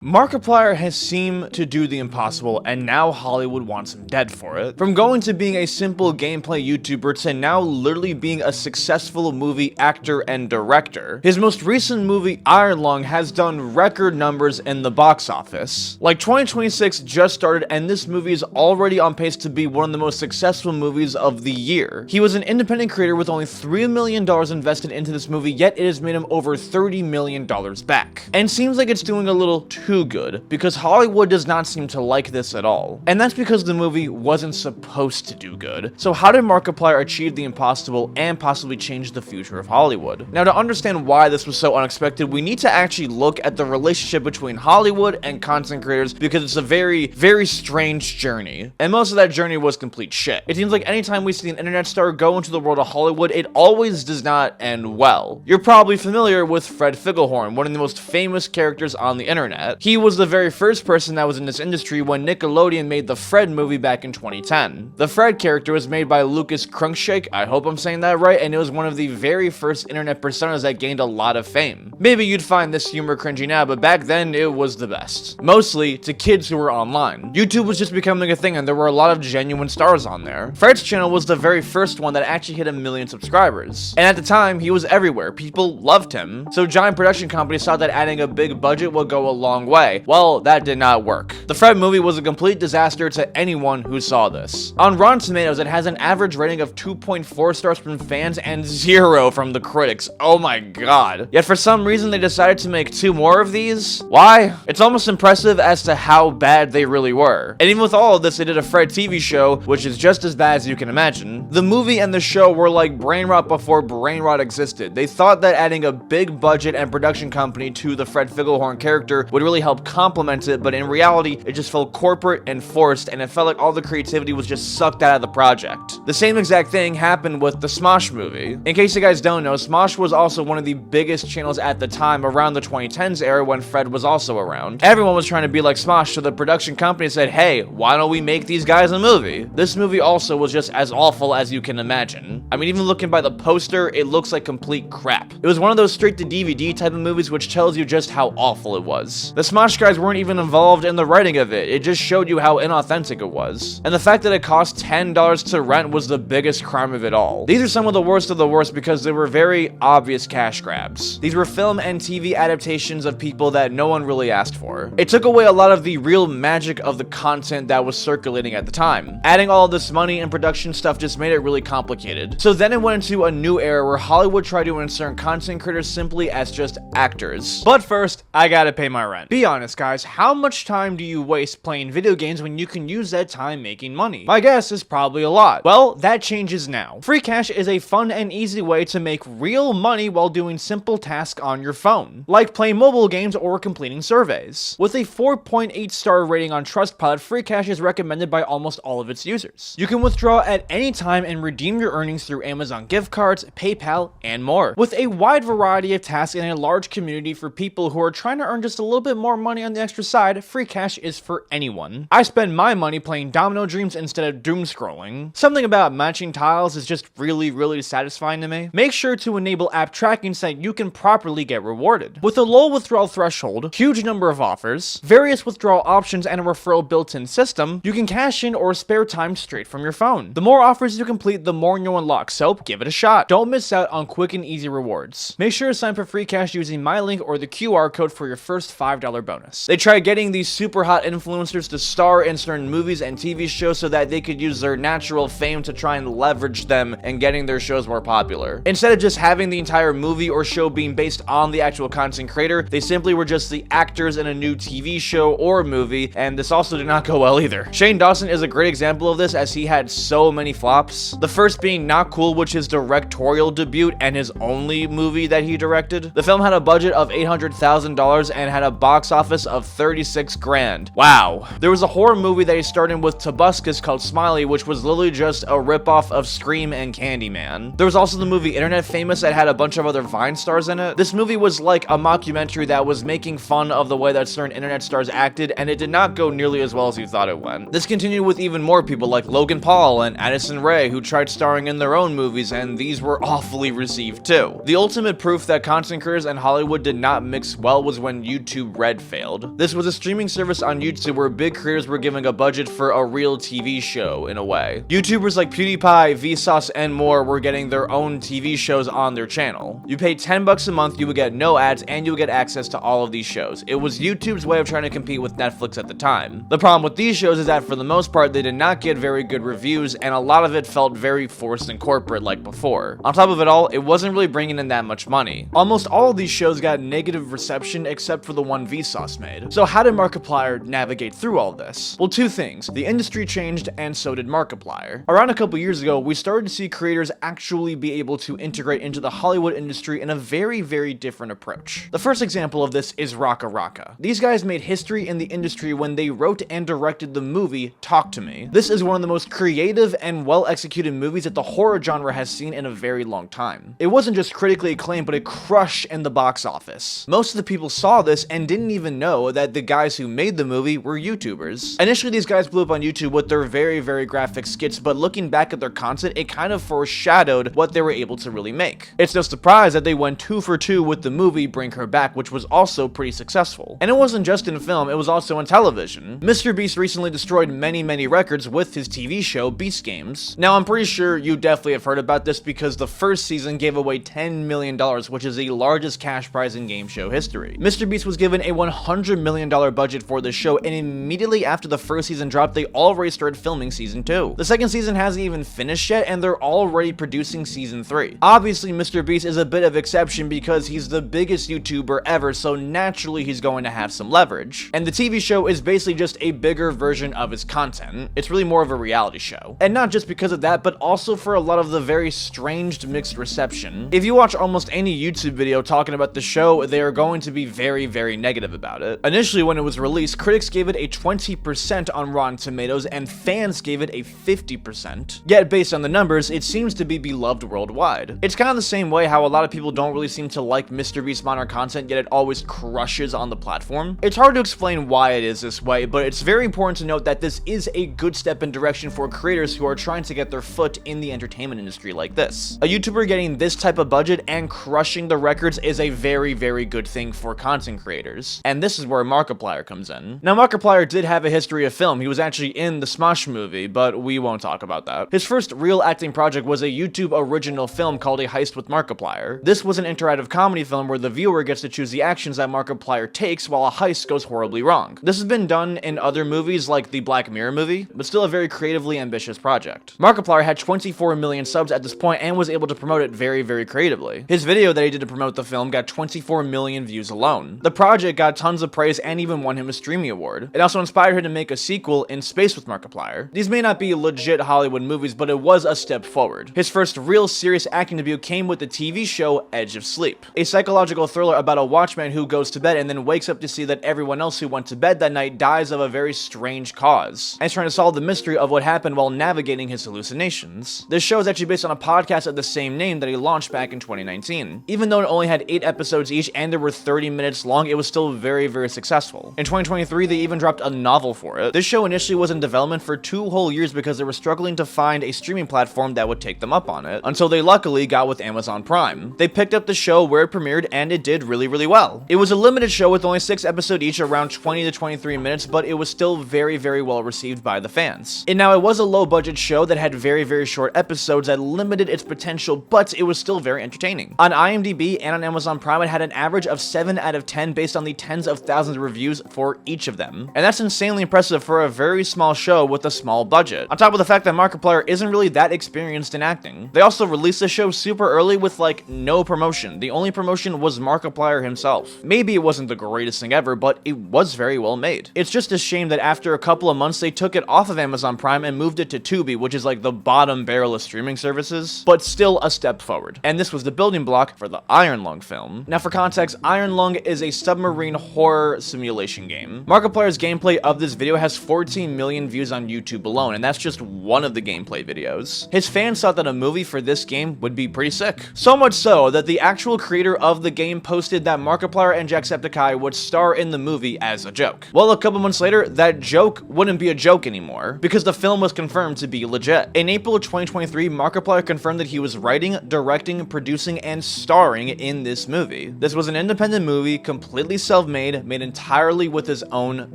Markiplier has seemed to do the impossible, and now Hollywood wants him dead for it. From going to being a simple gameplay YouTuber to now literally being a successful movie actor and director. His most recent movie, Iron Lung, has done record numbers in the box office. Like 2026 just started, and this movie is already on pace to be one of the most successful movies of the year. He was an independent creator with only $3 million invested into this movie, yet it has made him over $30 million back. And seems like it's doing a little too good, because Hollywood does not seem to like this at all. And that's because the movie wasn't supposed to do good. So how did Markiplier achieve the impossible and possibly change the future of Hollywood? Now, to understand why this was so unexpected, we need to actually look at the relationship between Hollywood and content creators, because it's a very, very strange journey. And most of that journey was complete shit. It seems like anytime we see an internet star go into the world of Hollywood, it always does not end well. You're probably familiar with Fred Figglehorn, one of the most famous characters on the internet. He was the very first person that was in this industry when Nickelodeon made the Fred movie back in 2010. The Fred character was made by Lucas Cruikshank, I hope I'm saying that right, and it was one of the very first internet personas that gained a lot of fame. Maybe you'd find this humor cringy now, but back then it was the best. Mostly to kids who were online. YouTube was just becoming a thing, and there were a lot of genuine stars on there. Fred's channel was the very first one that actually hit 1 million subscribers. And at the time, he was everywhere. People loved him. So giant production companies saw that adding a big budget would go a long way. Well, that did not work. The Fred movie was a complete disaster to anyone who saw this. On Rotten Tomatoes, it has an average rating of 2.4 stars from fans and 0 from the critics. Oh my god. Yet for some reason, they decided to make 2 more of these? Why? It's almost impressive as to how bad they really were. And even with all of this, they did a Fred TV show, which is just as bad as you can imagine. The movie and the show were like brain rot before brain rot existed. They thought that adding a big budget and production company to the Fred Figglehorn character would really help complement it, but in reality, it just felt corporate and forced, and it felt like all the creativity was just sucked out of the project. The same exact thing happened with the Smosh movie. In case you guys don't know, Smosh was also one of the biggest channels at the time, around the 2010s era when Fred was also around. Everyone was trying to be like Smosh, so the production company said, hey, why don't we make these guys a movie? This movie also was just as awful as you can imagine. I mean, even looking by the poster, it looks like complete crap. It was one of those straight to DVD type of movies, which tells you just how awful it was. The Smosh guys weren't even involved in the writing of it. It just showed you how inauthentic it was. And the fact that it cost $10 to rent was the biggest crime of it all. These are some of the worst because they were very obvious cash grabs. These were film and TV adaptations of people that no one really asked for. It took away a lot of the real magic of the content that was circulating at the time. Adding all of this money and production stuff just made it really complicated. So then it went into a new era where Hollywood tried to insert content creators simply as just actors. But first, I gotta pay my rent. Be honest, guys, how much time do you waste playing video games when you can use that time making money? My guess is probably a lot. Well, that changes now. Free cash is a fun and easy way to make real money while doing simple tasks on your phone, like playing mobile games or completing surveys. With a 4.8 star rating on Trustpilot, free cash is recommended by almost all of its users. You can withdraw at any time and redeem your earnings through Amazon gift cards, PayPal, and more. With a wide variety of tasks and a large community for people who are trying to earn just a little bit more money on the extra side, free cash is for anyone. I spend my money playing Domino Dreams instead of doom scrolling. Something about matching tiles is just really satisfying to me. Make sure to enable app tracking so that you can properly get rewarded. With a low withdrawal threshold, huge number of offers, various withdrawal options, and a referral built-in system, you can cash in or spare time straight from your phone. The more offers you complete, the more you'll unlock, so give it a shot. Don't miss out on quick and easy rewards. Make sure to sign up for free cash using my link or the QR code for your first $5 bonus. They tried getting these super hot influencers to star in certain movies and TV shows so that they could use their natural fame to try and leverage them and getting their shows more popular. Instead of just having the entire movie or show being based on the actual content creator, they simply were just the actors in a new TV show or movie, and this also did not go well either. Shane Dawson is a great example of this, as he had so many flops. The first being Not Cool, which is his directorial debut and his only movie that he directed. The film had a budget of $800,000 and had a box office of 36 grand. Wow. There was a horror movie that he starred in with Tobuscus called Smiley, which was literally just a ripoff of Scream and Candyman. There was also the movie Internet Famous that had a bunch of other Vine stars in it. This movie was like a mockumentary that was making fun of the way that certain internet stars acted, and it did not go nearly as well as you thought it went. This continued with even more people like Logan Paul and Addison Rae, who tried starring in their own own movies, and these were awfully received too. The ultimate proof that content creators and Hollywood did not mix well was when YouTube Red failed. This was a streaming service on YouTube where big creators were given a budget for a real TV show, in a way. YouTubers like PewDiePie, Vsauce, and more were getting their own TV shows on their channel. You pay $10 a month, you would get no ads, and you would get access to all of these shows. It was YouTube's way of trying to compete with Netflix at the time. The problem with these shows is that for the most part, they did not get very good reviews, and a lot of it felt very forced and corporate like before. On top of it all, it wasn't really bringing in that much money. Almost all of these shows got negative reception except for the one Vsauce made. So how did Markiplier navigate through all this? Well, two things. The industry changed, and so did Markiplier. Around a couple years ago, we started to see creators actually be able to integrate into the Hollywood industry in a very, very different approach. The first example of this is Raka Raka. These guys made history in the industry when they wrote and directed the movie Talk to Me. This is one of the most creative and well-executed movies that the horror genre has seen in a very long time. It wasn't just critically acclaimed, but it crushed in the box office. Most of the people saw this and didn't even know that the guys who made the movie were YouTubers. Initially, these guys blew up on YouTube with their very, very graphic skits, but looking back at their content, it kind of foreshadowed what they were able to really make. It's no surprise that they went 2 for 2 with the movie Bring Her Back, which was also pretty successful. And it wasn't just in film, it was also in television. Mr. Beast recently destroyed many records with his TV show Beast Games. Now, I'm pretty sure you definitely have heard about this because the first season gave away $10 million, which is the largest cash prize in game show history. Mr. Beast was given a $100 million budget for the show, and immediately after the first season dropped, they already started filming season 2. The second season hasn't even finished yet, and they're already producing season 3. Obviously, Mr. Beast is a bit of exception because he's the biggest YouTuber ever, so naturally he's going to have some leverage. And the TV show is basically just a bigger version of his content. It's really more of a reality show. And not just because of that, but also for a lot of the very strange mixed reception. If you watch almost any YouTube video talking about the show, they are going to be very negative about it. Initially, when it was released, critics gave it a 20% on Rotten Tomatoes, and fans gave it a 50%. Yet, based on the numbers, it seems to be beloved worldwide. It's kind of the same way how a lot of people don't really seem to like Mr. Beast's modern content, yet it always crushes on the platform. It's hard to explain why it is this way, but it's very important to note that this is a good step in direction for creators who are trying to get their foot in the entertainment industry like this. A YouTuber getting this type of budget and crushing the records is a very good thing for content creators. And this is where Markiplier comes in. Now, Markiplier did have a history of film. He was actually in the Smosh movie, but we won't talk about that. His first real acting project was a YouTube original film called A Heist with Markiplier. This was an interactive comedy film where the viewer gets to choose the actions that Markiplier takes while a heist goes horribly wrong. This has been done in other movies like the Black Mirror movie, but still a very creatively ambitious project. Markiplier had 24 million subs at this point and was able to promote it very creatively. His video that he did to promote the film got 24 million views alone. The project got tons of praise and even won him a Streamy Award. It also inspired him to make a sequel, In Space with Markiplier. These may not be legit Hollywood movies, but it was a step forward. His first real serious acting debut came with the TV show Edge of Sleep, a psychological thriller about a watchman who goes to bed and then wakes up to see that everyone else who went to bed that night dies of a very strange cause, and is trying to solve the mystery of what happened while navigating his hallucinations. This show is actually based on a podcast of the same name that he launched back in 2019. Even though it only had 8 episodes each and they were 30 minutes long, it was still very successful. In 2023, they even dropped a novel for it. This show initially was in development for 2 whole years because they were struggling to find a streaming platform that would take them up on it, until they luckily got with Amazon Prime. They picked up the show where it premiered, and it did really well. It was a limited show with only 6 episodes each, around 20 to 23 minutes, but it was still very well received by the fans. And now, it was a low budget show that had very short episodes that limited its potential, but it was still very entertaining. On IMDb and on Amazon Prime, it had an average of 7 out of 10 based on the tens of thousands of reviews for each of them. And that's insanely impressive for a very small show with a small budget. On top of the fact that Markiplier isn't really that experienced in acting. They also released the show super early with like no promotion. The only promotion was Markiplier himself. Maybe it wasn't the greatest thing ever, but it was very well made. It's just a shame that after a couple of months they took it off of Amazon Prime and moved it to Tubi, which is like the bottom barrel of streaming services, but still a step forward. And this was the building block for the Iron Lung film. Now, for context, Iron Lung is a submarine horror simulation game. Markiplier's gameplay of this video has 14 million views on YouTube alone, and that's just one of the gameplay videos. His fans thought that a movie for this game would be pretty sick. So much so that the actual creator of the game posted that Markiplier and Jacksepticeye would star in the movie as a joke. Well, a couple months later, that joke wouldn't be a joke anymore, because the film was confirmed to be legit. In April of 2023, 2023, Markiplier confirmed that he was writing, directing, producing, and starring in this movie. This was an independent movie, completely self-made, made entirely with his own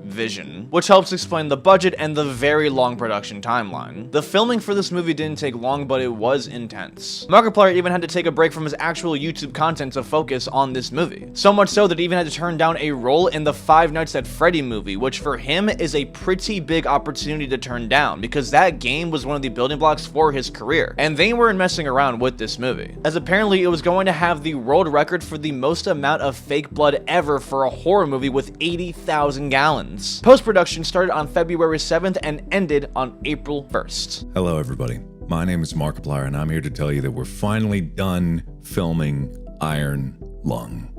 vision, which helps explain the budget and the very long production timeline. The filming for this movie didn't take long, but it was intense. Markiplier even had to take a break from his actual YouTube content to focus on this movie. So much so that he even had to turn down a role in the Five Nights at Freddy movie, which for him is a pretty big opportunity to turn down, because that game was one of the building blocks for his career, and they weren't messing around with this movie, as apparently it was going to have the world record for the most amount of fake blood ever for a horror movie with 80,000 gallons. Post-production started on February 7th and ended on April 1st. Hello everybody, my name is Markiplier and I'm here to tell you that we're finally done filming Iron Lung.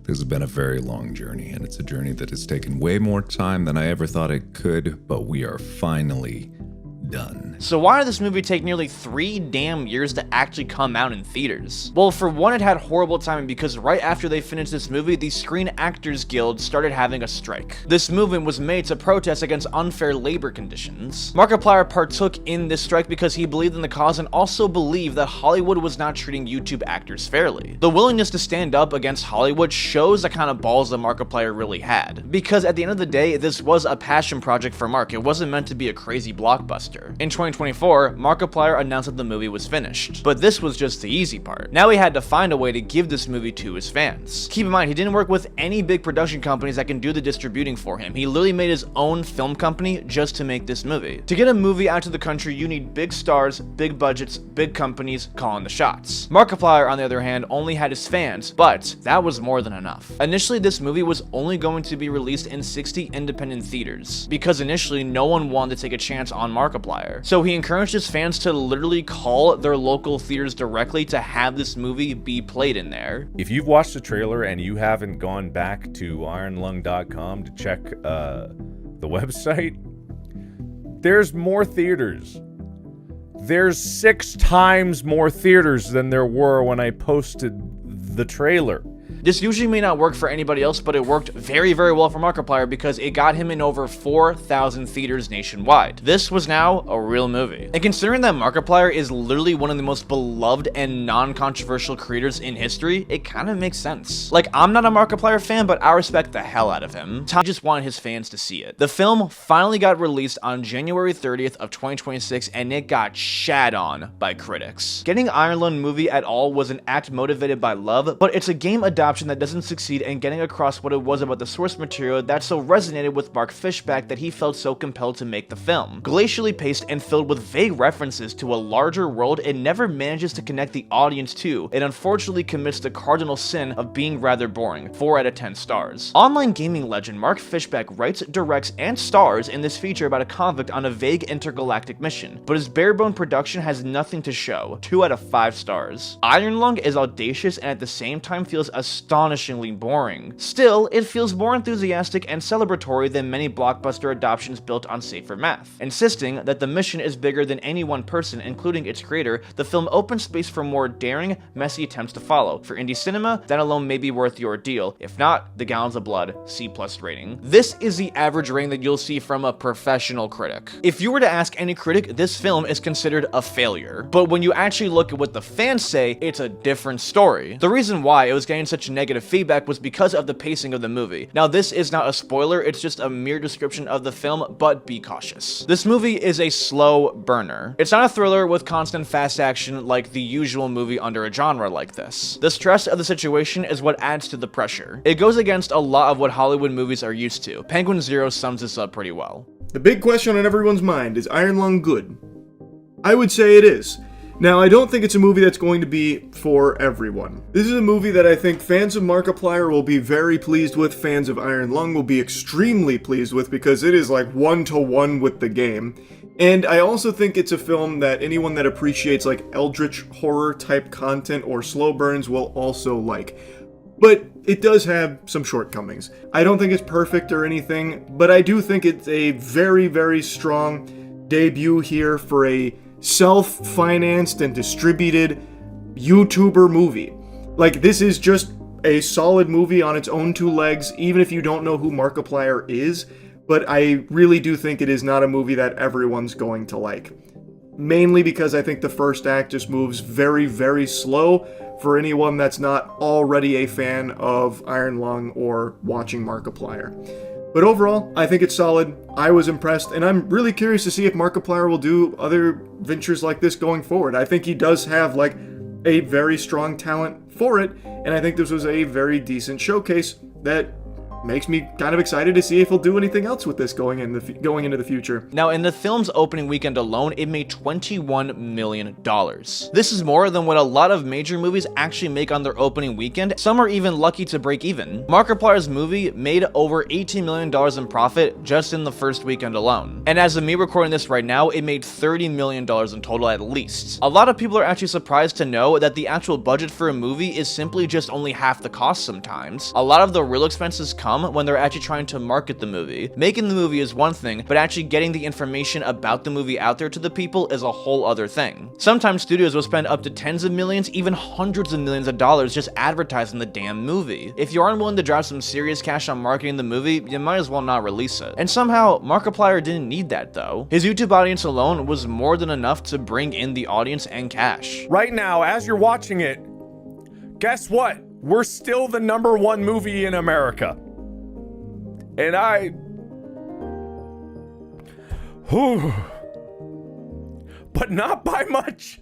This has been a very long journey, and it's a journey that has taken way more time than I ever thought it could, but we are finally done. So why did this movie take nearly 3 damn years to actually come out in theaters? Well, for one, it had horrible timing because right after they finished this movie, the Screen Actors Guild started having a strike. This movement was made to protest against unfair labor conditions. Markiplier partook in this strike because he believed in the cause and also believed that Hollywood was not treating YouTube actors fairly. The willingness to stand up against Hollywood shows the kind of balls that Markiplier really had. Because at the end of the day, this was a passion project for Mark. It wasn't meant to be a crazy blockbuster. In 2024, Markiplier announced that the movie was finished, but this was just the easy part. Now he had to find a way to give this movie to his fans. Keep in mind, he didn't work with any big production companies that can do the distributing for him. He literally made his own film company just to make this movie. To get a movie out to the country, you need big stars, big budgets, big companies calling the shots. Markiplier, on the other hand, only had his fans, but that was more than enough. Initially, this movie was only going to be released in 60 independent theaters, because initially no one wanted to take a chance on Markiplier. So he encouraged his fans to literally call their local theaters directly to have this movie be played in there. If you've watched the trailer and you haven't gone back to ironlung.com to check the website, there's more theaters. There's 6 times more theaters than there were when I posted the trailer. This usually may not work for anybody else, but it worked very, very well for Markiplier because it got him in over 4,000 theaters nationwide. This was now a real movie. And considering that Markiplier is literally one of the most beloved and non-controversial creators in history, it kind of makes sense. Like, I'm not a Markiplier fan, but I respect the hell out of him. Tom just wanted his fans to see it. The film finally got released on January 30th of 2026, and it got shat on by critics. Getting Iron Lung movie at all was an act motivated by love, but it's a game adoption that doesn't succeed in getting across what it was about the source material that so resonated with Mark Fishback that he felt so compelled to make the film. Glacially paced and filled with vague references to a larger world, it never manages to connect the audience to. It unfortunately commits the cardinal sin of being rather boring, 4 out of 10 stars. Online gaming legend Mark Fishback writes, directs, and stars in this feature about a convict on a vague intergalactic mission, but his barebone production has nothing to show, 2 out of 5 stars. Iron Lung is audacious and at the same time feels astonishingly boring. Still, it feels more enthusiastic and celebratory than many blockbuster adoptions built on safer math. Insisting that the mission is bigger than any one person, including its creator, the film opens space for more daring, messy attempts to follow. For indie cinema, that alone may be worth the ordeal. If not, the gallons of blood, C+ rating. This is the average rating that you'll see from a professional critic. If you were to ask any critic, this film is considered a failure. But when you actually look at what the fans say, it's a different story. The reason why it was getting such negative feedback was because of the pacing of the movie. Now, this is not a spoiler, it's just a mere description of the film, but be cautious. This movie is a slow burner. It's not a thriller with constant fast action like the usual movie under a genre like this. The stress of the situation is what adds to the pressure. It goes against a lot of what Hollywood movies are used to. Penguin Zero sums this up pretty well. The big question on everyone's mind is Iron Lung good? I would say it is. Now, I don't think it's a movie that's going to be for everyone. This is a movie that I think fans of Markiplier will be very pleased with, fans of Iron Lung will be extremely pleased with, because it is like 1-to-1 with the game. And I also think it's a film that anyone that appreciates like eldritch horror type content or slow burns will also like. But it does have some shortcomings. I don't think it's perfect or anything, but I do think it's a very, very strong debut here for a self-financed and distributed YouTuber movie. Like, this is just a solid movie on its own 2 legs, even if you don't know who Markiplier is, but I really do think it is not a movie that everyone's going to like. mainly because I think the first act just moves very, very slow for anyone that's not already a fan of Iron Lung or watching Markiplier. But overall, I think it's solid. I was impressed, and I'm really curious to see if Markiplier will do other ventures like this going forward. I think he does have, like, a very strong talent for it, and I think this was a very decent showcase that makes me kind of excited to see if he'll do anything else with this going into the future. Now, in the film's opening weekend alone, it made $21 million. This is more than what a lot of major movies actually make on their opening weekend. Some are even lucky to break even. Markiplier's movie made over $18 million in profit just in the first weekend alone. And as of me recording this right now, it made $30 million in total at least. A lot of people are actually surprised to know that the actual budget for a movie is simply just only half the cost sometimes. A lot of the real expenses come when they're actually trying to market the movie. Making the movie is one thing, but actually getting the information about the movie out there to the people is a whole other thing. Sometimes studios will spend up to tens of millions, even hundreds of millions of dollars just advertising the damn movie. If you aren't willing to drop some serious cash on marketing the movie, you might as well not release it. And somehow, Markiplier didn't need that though. His YouTube audience alone was more than enough to bring in the audience and cash. Right now, as you're watching it, guess what? We're still the #1 movie in America. And but not by much.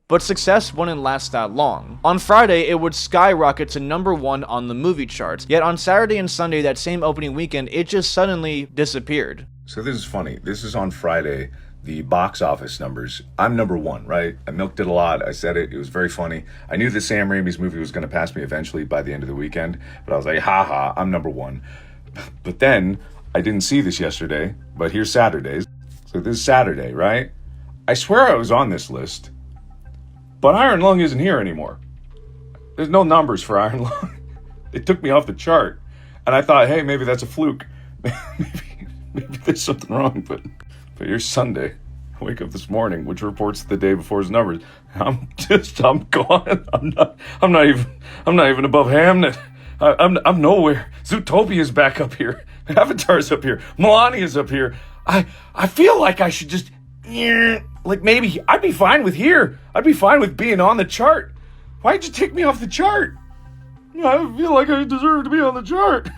But success wouldn't last that long. On Friday, it would skyrocket to #1 on the movie charts, yet on Saturday and Sunday that same opening weekend, it just suddenly disappeared. So this is funny. This is on Friday, the box office numbers. I'm #1, right? I milked it a lot. I said it. It was very funny. I knew that Sam Raimi's movie was going to pass me eventually by the end of the weekend, but I was like, haha, I'm #1. But then, I didn't see this yesterday, but here's Saturday's. So this is Saturday, right? I swear I was on this list, but Iron Lung isn't here anymore. There's no numbers for Iron Lung. It took me off the chart. And I thought, hey, maybe that's a fluke. maybe there's something wrong, but here's Sunday. I wake up this morning, which reports the day before's numbers. I'm gone. I'm not even above Hamnet. I'm nowhere. Zootopia's back up here. Avatar's up here. Melania's up here. I feel like I should just, like maybe I'd be fine with here. I'd be fine with being on the chart. Why'd you take me off the chart? I feel like I deserve to be on the chart.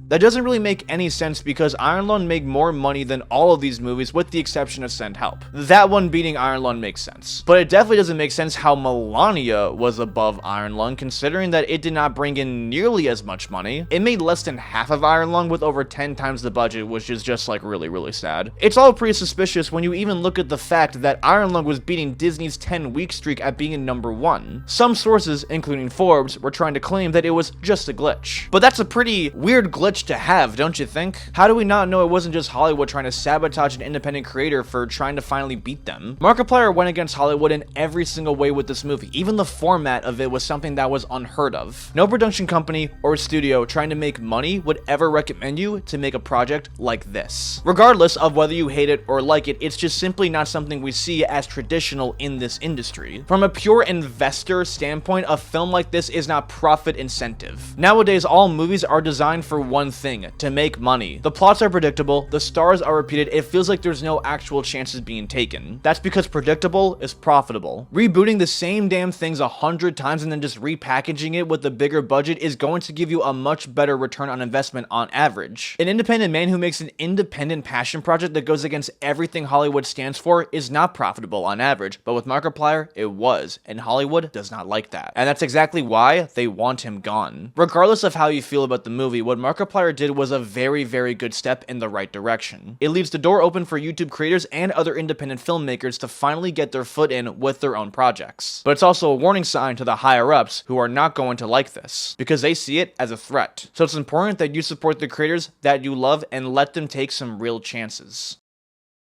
That doesn't really make any sense because Iron Lung made more money than all of these movies with the exception of Send Help. That one beating Iron Lung makes sense. But it definitely doesn't make sense how Melania was above Iron Lung considering that it did not bring in nearly as much money. It made less than half of Iron Lung with over 10 times the budget, which is just like really, really sad. It's all pretty suspicious when you even look at the fact that Iron Lung was beating Disney's 10-week streak at being in #1. Some sources, including Forbes, were trying to claim that it was just a glitch. But that's a pretty weird glitch to have, don't you think? How do we not know it wasn't just Hollywood trying to sabotage an independent creator for trying to finally beat them? Markiplier went against Hollywood in every single way with this movie. Even the format of it was something that was unheard of. No production company or studio trying to make money would ever recommend you to make a project like this. Regardless of whether you hate it or like it, it's just simply not something we see as traditional in this industry. From a pure investor standpoint, a film like this is not profit incentive. Nowadays, all movies are designed for one thing, to make money. The plots are predictable, the stars are repeated, it feels like there's no actual chances being taken. That's because predictable is profitable. Rebooting the same damn things 100 times and then just repackaging it with a bigger budget is going to give you a much better return on investment on average. An independent man who makes an independent passion project that goes against everything Hollywood stands for is not profitable on average, but with Markiplier, it was, and Hollywood does not like that. And that's exactly why they want him gone. Regardless of how you feel about the movie, what Markiplier did was a very, very good step in the right direction. It leaves the door open for YouTube creators and other independent filmmakers to finally get their foot in with their own projects. But it's also a warning sign to the higher-ups who are not going to like this, because they see it as a threat. So it's important that you support the creators that you love and let them take some real chances.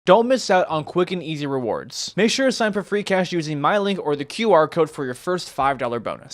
Don't miss out on quick and easy rewards. Make sure to sign up for free cash using my link or the QR code for your first $5 bonus.